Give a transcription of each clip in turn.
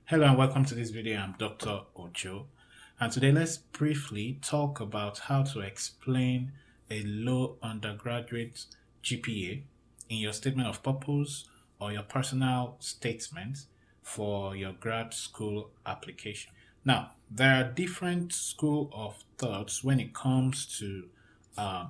Hello and welcome to this video. I'm Dr. Ojo, and today let's briefly talk about how to explain a low undergraduate GPA in your statement of purpose or your personal statement for your grad school application. Now, there are different school of thoughts when it comes to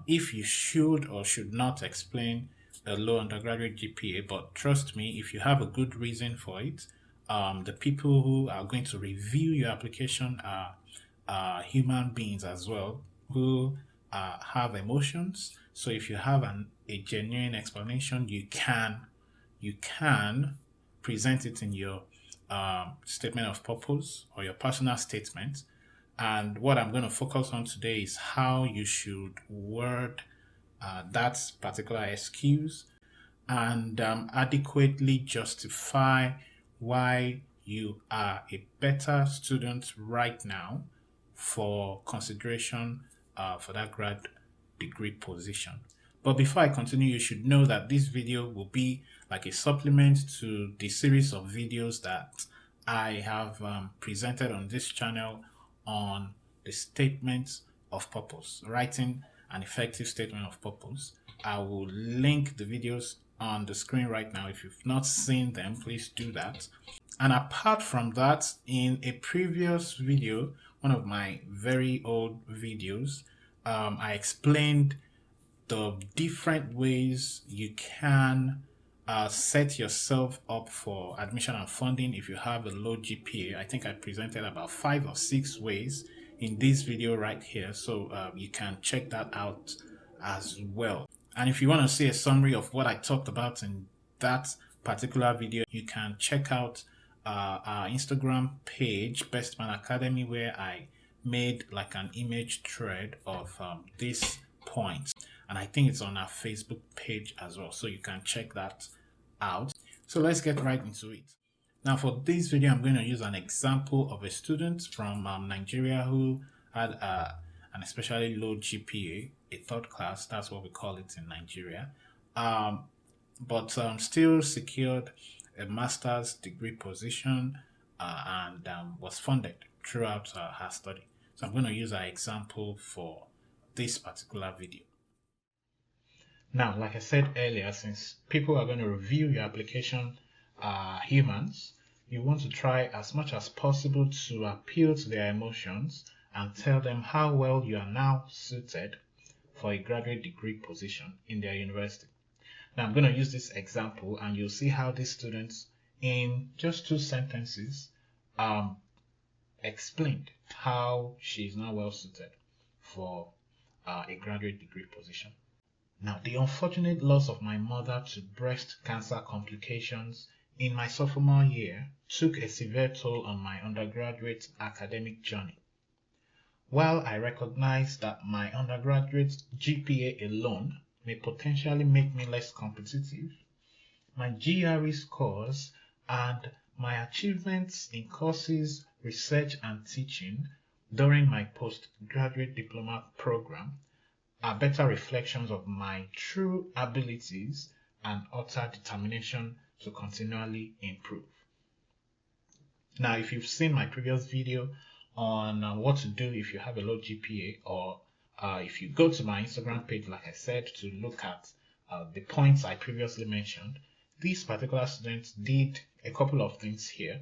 if you should or should not explain a low undergraduate GPA, but trust me, if you have a good reason for it, the people who are going to review your application are human beings as well who have emotions. So if you have a genuine explanation, you can present it in your statement of purpose or your personal statement. And what I'm going to focus on today is how you should word that particular excuse and adequately justify why you are a better student right now for consideration for that grad degree position. But before I continue, you should know that this video will be like a supplement to the series of videos that I have presented on this channel on the statement of purpose, writing an effective statement of purpose. I will link the videos on the screen right now. If you've not seen them, please do that. And apart from that, in a previous video, one of my very old videos, I explained the different ways you can set yourself up for admission and funding if you have a low GPA. I think I presented about 5 or 6 ways in this video right here, so you can check that out as well. And if you want to see a summary of what I talked about in that particular video, you can check out our Instagram page, Best Man Academy, where I made like an image thread of these points. And I think it's on our Facebook page as well, so you can check that out. So let's get right into it. Now for this video, I'm going to use an example of a student from Nigeria who had an especially low GPA, a third class, that's what we call it in Nigeria, but still secured a master's degree position and was funded throughout her study. So I'm going to use our example for this particular video. Now, like I said earlier, since people are going to review your application humans, you want to try as much as possible to appeal to their emotions and tell them how well you are now suited for a graduate degree position in their university. Now, I'm going to use this example and you'll see how these students, in just 2 sentences, explained how she is now well suited for a graduate degree position. Now, the unfortunate loss of my mother to breast cancer complications in my sophomore year took a severe toll on my undergraduate academic journey. While I recognize that my undergraduate GPA alone may potentially make me less competitive, my GRE scores and my achievements in courses, research, and teaching during my postgraduate diploma program are better reflections of my true abilities and utter determination to continually improve. Now, if you've seen my previous video on what to do if you have a low GPA, or if you go to my Instagram page, like I said, to look at the points I previously mentioned, these particular students did a couple of things here.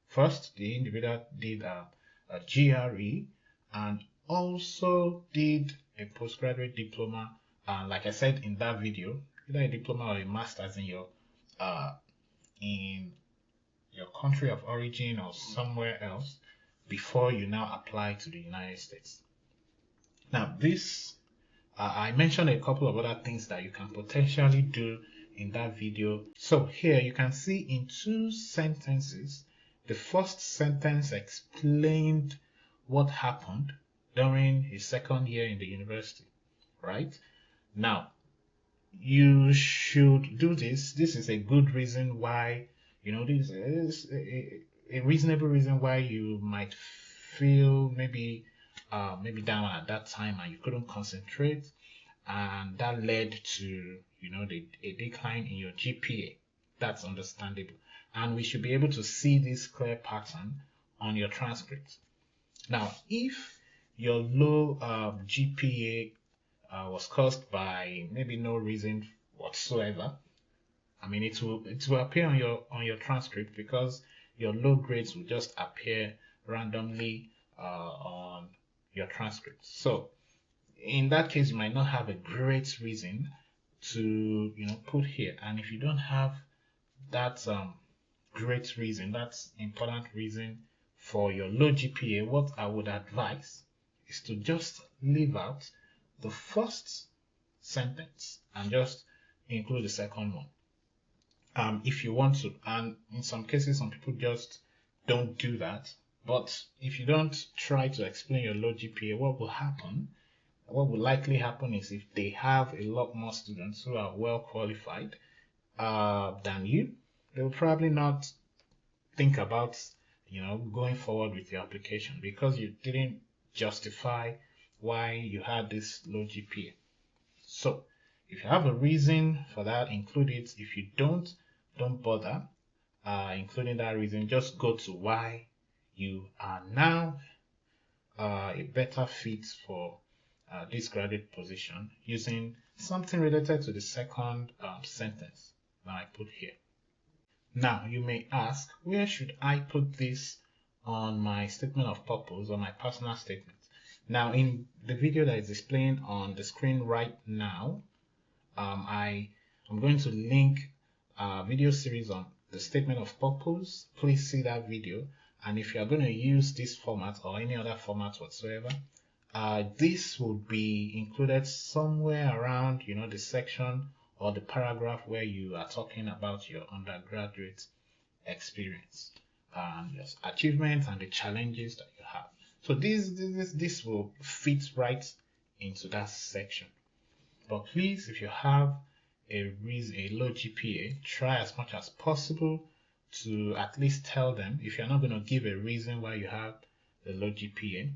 First, the individual did a GRE and also did a postgraduate diploma, like I said in that video, either a diploma or a master's in your country of origin or somewhere else before you now apply to the United States. Now this, I mentioned a couple of other things that you can potentially do in that video. So here you can see in 2 sentences, the first sentence explained what happened during his second year in the university, right? Now, you should do this. This is a good reason why, this is a reasonable reason why you might feel maybe down at that time and you couldn't concentrate, and that led to, a decline in your GPA. That's understandable. and we should be able to see this clear pattern on your transcript. Now, if your low GPA was caused by maybe no reason whatsoever, I mean, it will appear on your transcript, because your low grades will just appear randomly on your transcript. So in that case, you might not have a great reason to put here. And if you don't have that great reason, that's important reason for your low GPA, what I would advise is to just leave out the first sentence and just include the second one. If you want to. And in some cases, some people just don't do that. But if you don't try to explain your low GPA, what will likely happen is, if they have a lot more students who are well qualified than you, they will probably not think about going forward with your application, because you didn't justify why you had this low GPA. So if you have a reason for that, include it. If you don't bother including that reason. Just go to why you are now a better fit for this graduate position, using something related to the second sentence that I put here. Now you may ask, where should I put this on my statement of purpose or my personal statement? Now, in the video that is displaying on the screen right now, I'm going to link a video series on the statement of purpose. Please see that video. And if you are going to use this format or any other format whatsoever, this will be included somewhere around the section or the paragraph where you are talking about your undergraduate experience and your achievements and the challenges that you have. So this will fit right into that section. But please, if you have a low GPA, try as much as possible to at least tell them. If you're not going to give a reason why you have a low GPA,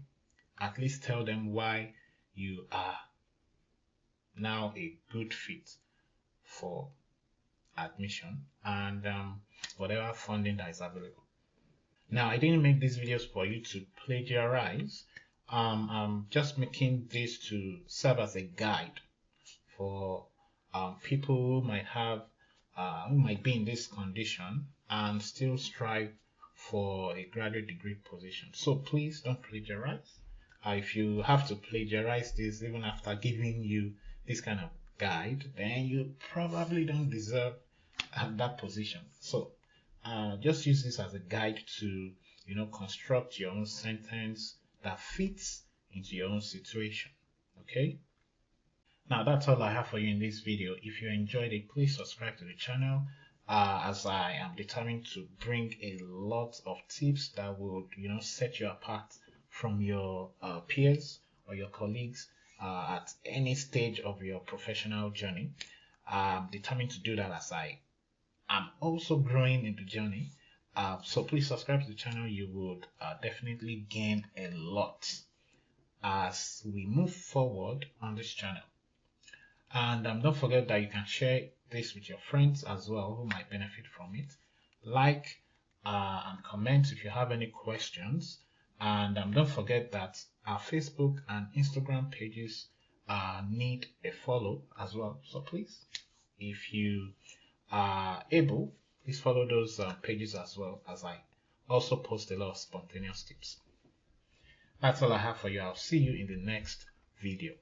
at least tell them why you are now a good fit for admission and whatever funding that is available. Now, I didn't make these videos for you to plagiarize. I'm just making this to serve as a guide for people who might be in this condition and still strive for a graduate degree position. So please don't plagiarize. If you have to plagiarize this even after giving you this kind of guide, then you probably don't deserve that position. So just use this as a guide to construct your own sentence that fits into your own situation. Okay. Now that's all I have for you in this video. If you enjoyed it, please subscribe to the channel, as I am determined to bring a lot of tips that will set you apart from your peers or your colleagues at any stage of your professional journey. I'm determined to do that, as I am also growing in the journey. So please subscribe to the channel. You would definitely gain a lot as we move forward on this channel. And don't forget that you can share this with your friends as well who might benefit from it. Like and comment if you have any questions. And don't forget that our Facebook and Instagram pages need a follow as well. So please, if you are able, please follow those pages as well, as I also post a lot of spontaneous tips. That's all I have for you. I'll see you in the next video.